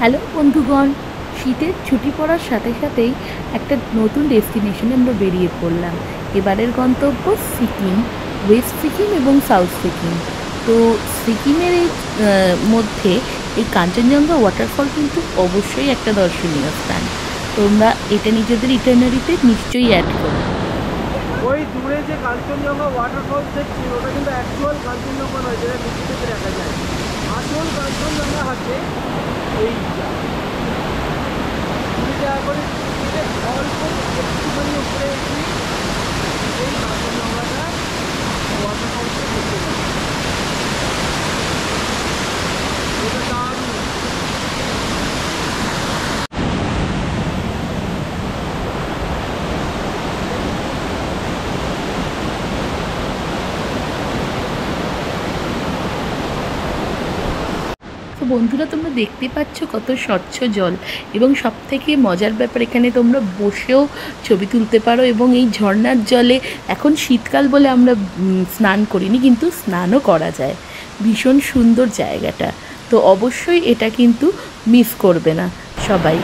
Hello বন্ধুগণ, শীতের ছুটি পড়ার সাথে সাথেই একটা নতুন ডেস্টিনেশনে আমরা বেরিয়ে পড়লাম। এবারের গন্তব্য সিকিম, ওয়েস্ট সিকিম এবং সাউথ সিকিম। তো সিকিমের এই মধ্যে এই কাঞ্চনজঙ্ঘা ওয়াটারফল কিন্তু অবশ্যই একটা দর্শনীয় স্থান। তোমরা এটা নিজেদের ইটারনারিতে নিশ্চয়ই অ্যাড করো। ওই দূরে যে কাঞ্চনজঙ্ঘা ওয়াটারফল দেখছি ওটা কিন্তু অ্যাকচুয়াল কাঞ্চনজঙ্ঘা নয়, যেটা নিচে থেকে দেখা যায়। আসল কাঞ্চনজঙ্ঘা আছে এইটা। তুমি যা করে অল্প একটুখানি উপরে এসে এই কাঞ্চনজঙ্ঘাটা ওয়াটারফলকে দেখতে পাবে। এটা দারুণ। তো বন্ধুরা, তোমরা দেখতে পাচ্ছ কত স্বচ্ছ জল, এবং সবথেকে মজার ব্যাপার এখানে তোমরা বসেও ছবি তুলতে পারো। এবং এই ঝর্ণার জলে এখন শীতকাল বলে আমরা স্নান করিনি, কিন্তু স্নানও করা যায়। ভীষণ সুন্দর জায়গাটা, তো অবশ্যই এটা কিন্তু মিস করবে না সবাই।